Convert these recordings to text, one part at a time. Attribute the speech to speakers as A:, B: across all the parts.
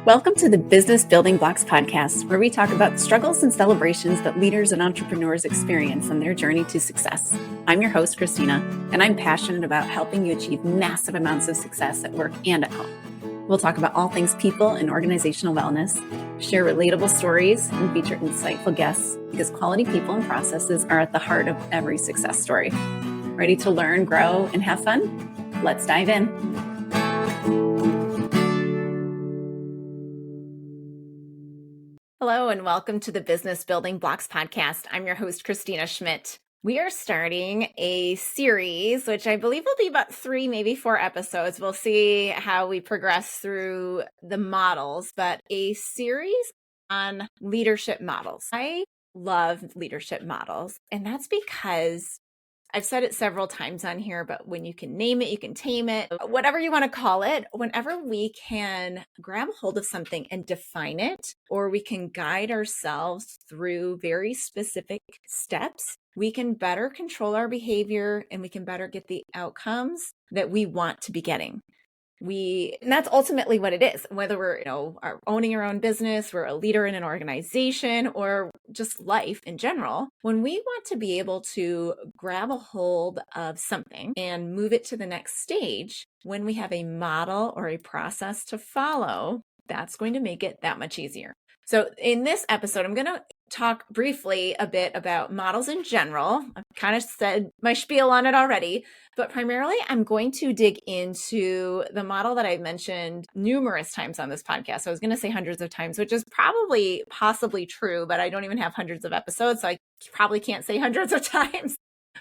A: Welcome to the Business Building Blocks podcast, where we talk about struggles and celebrations that leaders and entrepreneurs experience on their journey to success. I'm your host, Kristina, and I'm passionate about helping you achieve massive amounts of success at work and at home. We'll talk about all things people and organizational wellness, share relatable stories, and feature insightful guests because quality people and processes are at the heart of every success story. Ready to learn, grow, and have fun? Let's dive in. Hello, and welcome to the Business Building Blocks podcast. I'm your host, Kristina Schmitt. We are starting a series, which I believe will be about 3, maybe 4 episodes. We'll see how we progress through the models, but a series on leadership models. I love leadership models, and that's because I've said it several times on here, but when you can name it, you can tame it, whatever you want to call it. Whenever we can grab a hold of something and define it, or we can guide ourselves through very specific steps, we can better control our behavior and we can better get the outcomes that we want to be getting. And that's ultimately what it is, whether we're, are owning our own business, we're a leader in an organization, or just life in general. When we want to be able to grab a hold of something and move it to the next stage, when we have a model or a process to follow, that's going to make it that much easier. So in this episode, I'm going to talk briefly a bit about models in general. I've kind of said my spiel on it already, but primarily I'm going to dig into the model that I've mentioned numerous times on this podcast. So I was going to say hundreds of times, which is possibly true, but I don't even have hundreds of episodes, so I probably can't say hundreds of times.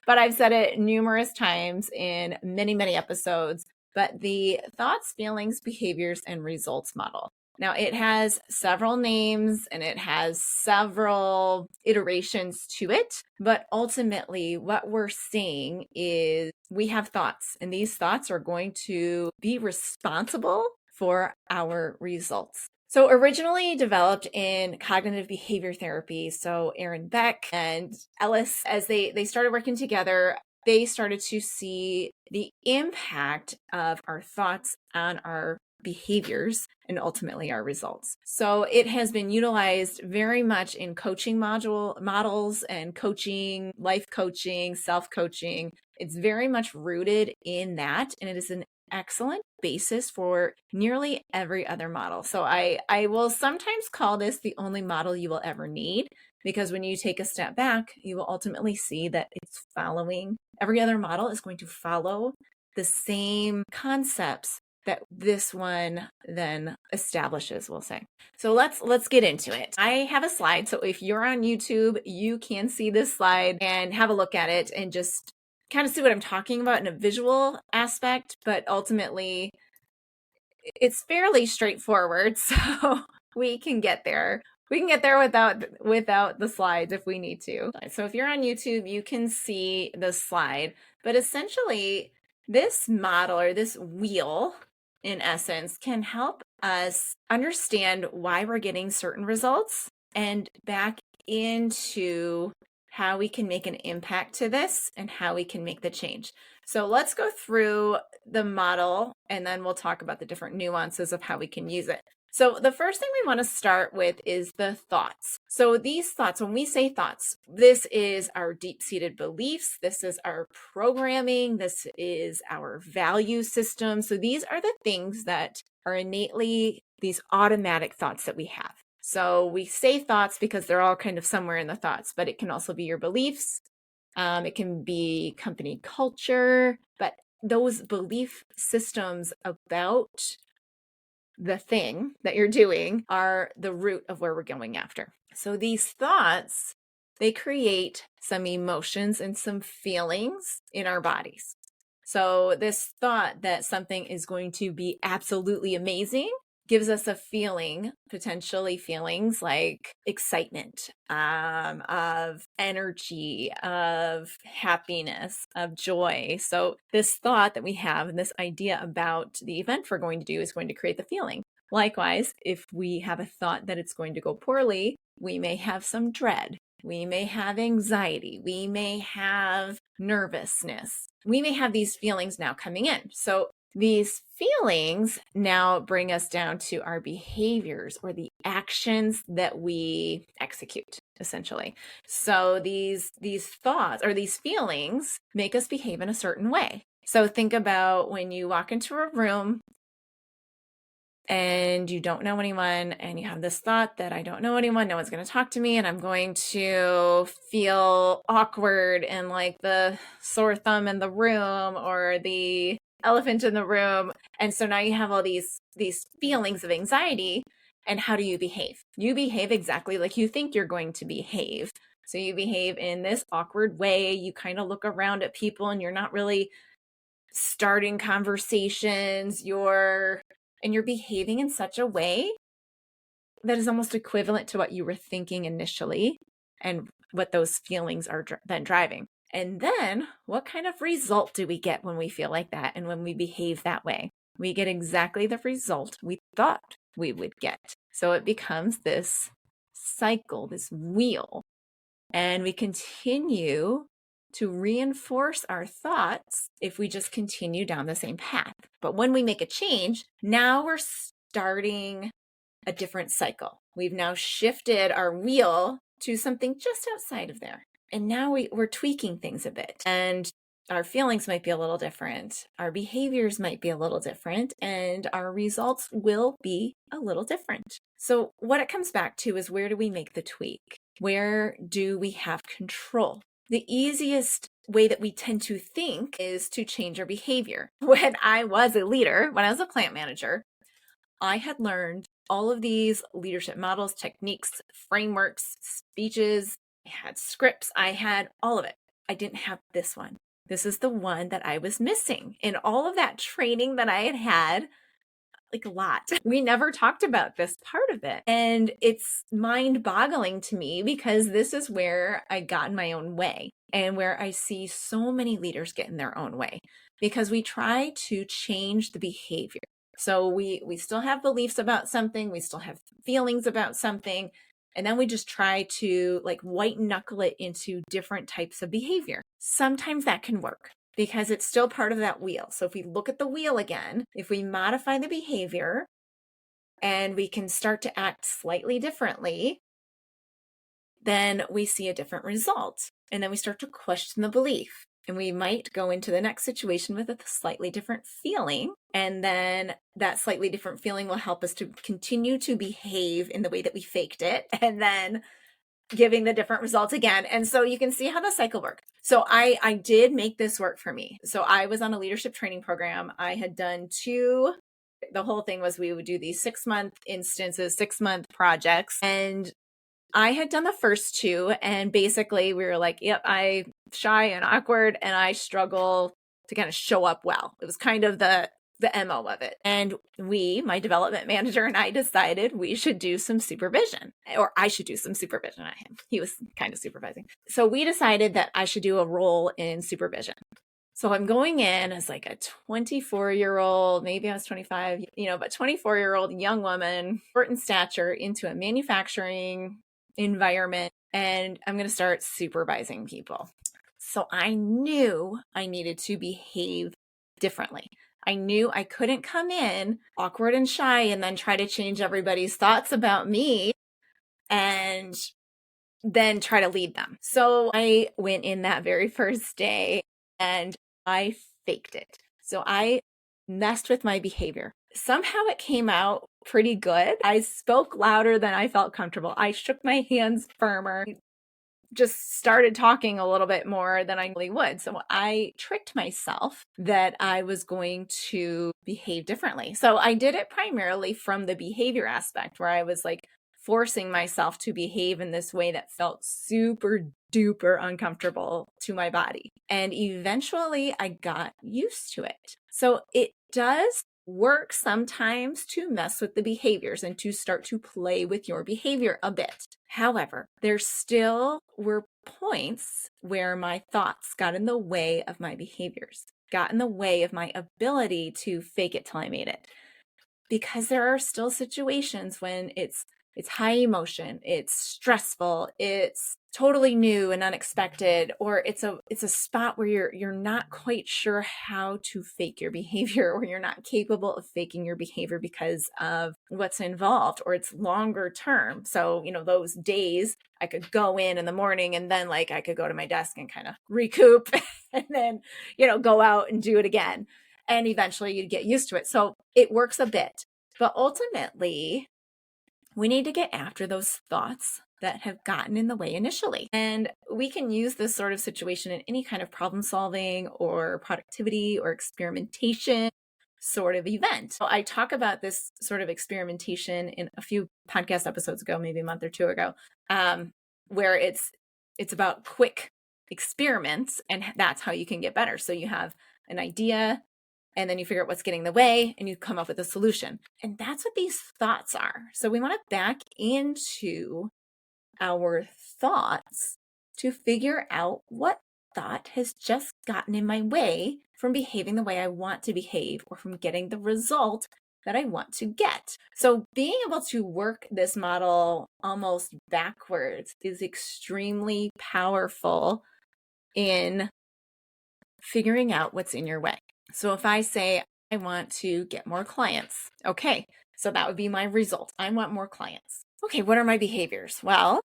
A: But I've said it numerous times in many, many episodes. But the thoughts, feelings, behaviors, and results model. Now, it has several names and it has several iterations to it, but ultimately what we're seeing is we have thoughts, and these thoughts are going to be responsible for our results. So originally developed in cognitive behavior therapy, so Aaron Beck and Ellis, as they started working together, they started to see the impact of our thoughts on our behaviors and ultimately our results. So it has been utilized very much in coaching models and coaching, life coaching, self-coaching. It's very much rooted in that, and it is an excellent basis for nearly every other model. So I will sometimes call this the only model you will ever need, because when you take a step back, you will ultimately see that it's following, every other model is going to follow the same concepts that this one then establishes, we'll say. So let's get into it. I have a slide. So if you're on YouTube, you can see this slide and have a look at it and just kind of see what I'm talking about in a visual aspect, but ultimately it's fairly straightforward. So we can get there. We can get there without the slides if we need to. So if you're on YouTube, you can see the slide, but essentially this model or this wheel in essence can help us understand why we're getting certain results and back into how we can make an impact to this and how we can make the change. So let's go through the model and then we'll talk about the different nuances of how we can use it. So the first thing we want to start with is the thoughts. So these thoughts, when we say thoughts, this is our deep-seated beliefs. This is our programming. This is our value system. So these are the things that are innately these automatic thoughts that we have. So we say thoughts because they're all kind of somewhere in the thoughts, but it can also be your beliefs. It can be company culture, but those belief systems about the thing that you're doing are the root of where we're going after. So these thoughts, they create some emotions and some feelings in our bodies. So this thought that something is going to be absolutely amazing gives us a feeling, potentially feelings like excitement, of energy, of happiness, of joy. So this thought that we have and this idea about the event we're going to do is going to create the feeling. Likewise, if we have a thought that it's going to go poorly, we may have some dread. We may have anxiety. We may have nervousness. We may have these feelings now coming in. So These feelings now bring us down to our behaviors or the actions that we execute, essentially. So these thoughts or these feelings make us behave in a certain way. So think about when you walk into a room and you don't know anyone and you have this thought that I don't know anyone, no one's going to talk to me, and I'm going to feel awkward and like the sore thumb in the room or the elephant in the room. And so now you have all these feelings of anxiety. And how do you behave? You behave exactly like you think you're going to behave. So you behave in this awkward way. You kind of look around at people and you're not really starting conversations. You're behaving in such a way that is almost equivalent to what you were thinking initially and what those feelings are then driving. And then what kind of result do we get when we feel like that and when we behave that way? We get exactly the result we thought we would get. So it becomes this cycle, this wheel, and we continue to reinforce our thoughts if we just continue down the same path. But when we make a change, now we're starting a different cycle. We've now shifted our wheel to something just outside of there. And now we're tweaking things a bit. And our feelings might be a little different. Our behaviors might be a little different. And our results will be a little different. So what it comes back to is, where do we make the tweak? Where do we have control? The easiest way that we tend to think is to change our behavior. When I was a leader, when I was a plant manager, I had learned all of these leadership models, techniques, frameworks, speeches. I had scripts. I had all of it. I didn't have this one. This is the one that I was missing. In all of that training that I had, like a lot. We never talked about this part of it. And it's mind-boggling to me because this is where I got in my own way and where I see so many leaders get in their own way, because we try to change the behavior. So we still have beliefs about something, we still have feelings about something, and then we just try to like white knuckle it into different types of behavior. Sometimes that can work, because it's still part of that wheel. So if we look at the wheel again, if we modify the behavior and we can start to act slightly differently, then we see a different result. And then we start to question the belief. And we might go into the next situation with a slightly different feeling. And then that slightly different feeling will help us to continue to behave in the way that we faked it. And then giving the different results again. And so you can see how the cycle works. So I did make this work for me. So I was on a leadership training program. I had done two. The whole thing was we would do these 6-month instances, 6-month projects. And I had done the first two. And basically we were like, yep, I'm shy and awkward and I struggle to kind of show up well. It was kind of the MO of it. And my development manager and I decided we should do some supervision, or I should do some supervision on him. He was kind of supervising. So we decided that I should do a role in supervision. So I'm going in as like a 24-year-old, maybe I was 25, but 24-year-old young woman, short in stature, into a manufacturing environment. And I'm going to start supervising people. So I knew I needed to behave differently. I knew I couldn't come in awkward and shy and then try to change everybody's thoughts about me and then try to lead them. So I went in that very first day and I faked it. So I messed with my behavior. Somehow it came out pretty good. I spoke louder than I felt comfortable. I shook my hands firmer. Just started talking a little bit more than I really would. So I tricked myself that I was going to behave differently. So I did it primarily from the behavior aspect, where I was like forcing myself to behave in this way that felt super duper uncomfortable to my body. And eventually I got used to it. So it does work sometimes to mess with the behaviors and to start to play with your behavior a bit. However, there still were points where my thoughts got in the way of my behaviors, got in the way of my ability to fake it till I made it. Because there are still situations when it's it's high emotion, it's stressful, it's totally new and unexpected, or it's a spot where you're not quite sure how to fake your behavior, or you're not capable of faking your behavior because of what's involved, or it's longer term. So, those days I could go in the morning and then I could go to my desk and kind of recoup and then, go out and do it again. And eventually you'd get used to it. So it works a bit, but ultimately we need to get after those thoughts that have gotten in the way initially. And we can use this sort of situation in any kind of problem solving or productivity or experimentation sort of event. So I talk about this sort of experimentation in a few podcast episodes ago, maybe a month or two ago, where it's about quick experiments, and that's how you can get better. So you have an idea, and then you figure out what's getting in the way, and you come up with a solution. And that's what these thoughts are. So we want to back into our thoughts to figure out what thought has just gotten in my way from behaving the way I want to behave, or from getting the result that I want to get. So being able to work this model almost backwards is extremely powerful in figuring out what's in your way. So if I say I want to get more clients, okay, so that would be my result. I want more clients. Okay, what are my behaviors? Well,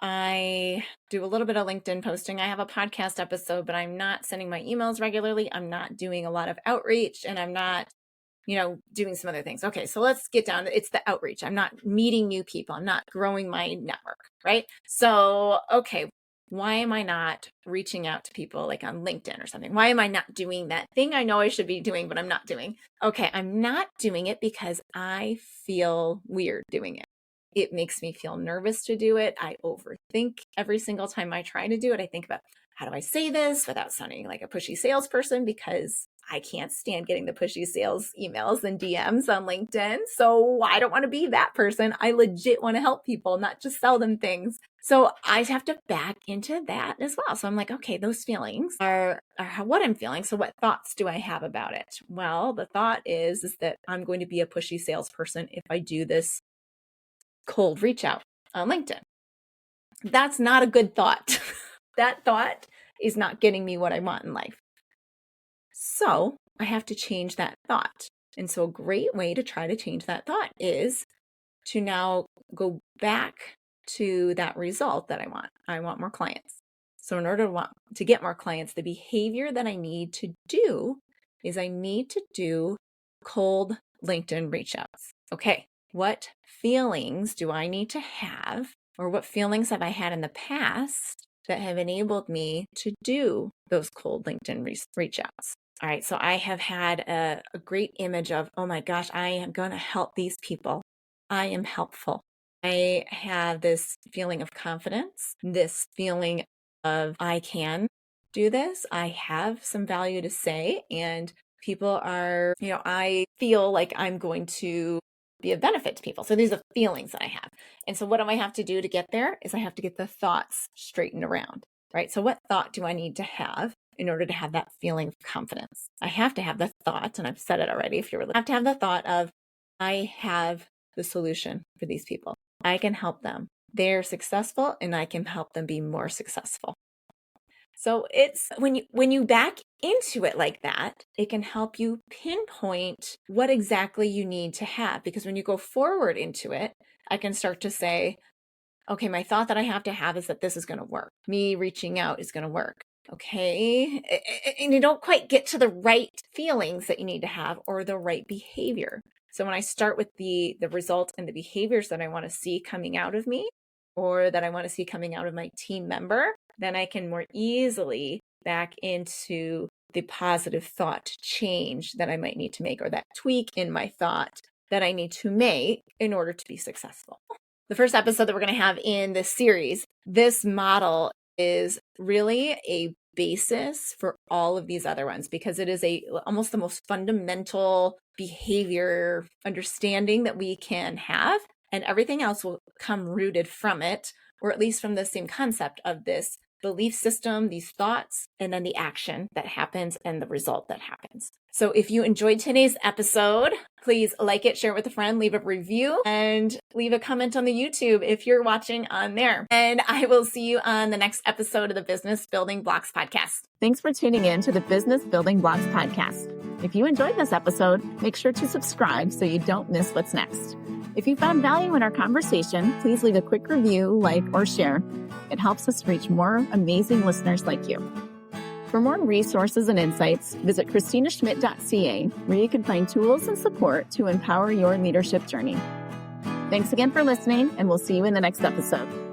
A: I do a little bit of LinkedIn posting. I have a podcast episode, but I'm not sending my emails regularly. I'm not doing a lot of outreach, and I'm not, doing some other things. Okay, so let's get down to it's the outreach. I'm not meeting new people. I'm not growing my network, right? So, okay, why am I not reaching out to people like on LinkedIn or something? Why am I not doing that thing I know I should be doing, but I'm not doing? Okay, I'm not doing it because I feel weird doing it. It makes me feel nervous to do it. I overthink every single time I try to do it. I think about, how do I say this without sounding like a pushy salesperson? Because I can't stand getting the pushy sales emails and DMs on LinkedIn. So I don't want to be that person. I legit want to help people, not just sell them things. So I have to back into that as well. So I'm like, okay, those feelings are what I'm feeling. So what thoughts do I have about it? Well, the thought is that I'm going to be a pushy salesperson if I do this cold reach out on LinkedIn. That's not a good thought. That thought is not getting me what I want in life. So I have to change that thought. And so a great way to try to change that thought is to now go back to that result that I want. I want more clients. So in order to get more clients, the behavior that I need to do is I need to do cold LinkedIn reach outs. Okay, what feelings do I need to have, or what feelings have I had in the past that have enabled me to do those cold LinkedIn reach outs? All right, so I have had a great image of, oh my gosh, I am going to help these people. I am helpful. I have this feeling of confidence, this feeling of I can do this. I have some value to say, and people are, I feel like I'm going to be a benefit to people. So these are feelings that I have. And so what do I have to do to get there is I have to get the thoughts straightened around, right? So what thought do I need to have in order to have that feeling of confidence? I have to have the thought, and I've said it already, if you're really, I have to have the thought of, I have the solution for these people. I can help them. They're successful, and I can help them be more successful. So it's when you back into it like that, it can help you pinpoint what exactly you need to have. Because when you go forward into it, I can start to say, okay, my thought that I have to have is that this is going to work. Me reaching out is going to work. Okay. And you don't quite get to the right feelings that you need to have or the right behavior. So when I start with the result and the behaviors that I want to see coming out of me, or that I want to see coming out of my team member, then I can more easily back into the positive thought change that I might need to make, or that tweak in my thought that I need to make in order to be successful. The first episode that we're going to have in this series, this model is really a basis for all of these other ones, because it is almost the most fundamental behavior understanding that we can have, and everything else will come rooted from it, or at least from the same concept of this belief system, these thoughts, and then the action that happens and the result that happens. So if you enjoyed today's episode, Please like it, share it with a friend, leave a review, and leave a comment on the YouTube if you're watching on there. And I will see you on the next episode of the Business Building Blocks podcast. Thanks for tuning in to the Business Building Blocks podcast. If you enjoyed this episode, make sure to subscribe so you don't miss what's next. If you found value in our conversation, please leave a quick review, like, or share. It helps us reach more amazing listeners like you. For more resources and insights, visit KristinaSchmitt.ca, where you can find tools and support to empower your leadership journey. Thanks again for listening, and we'll see you in the next episode.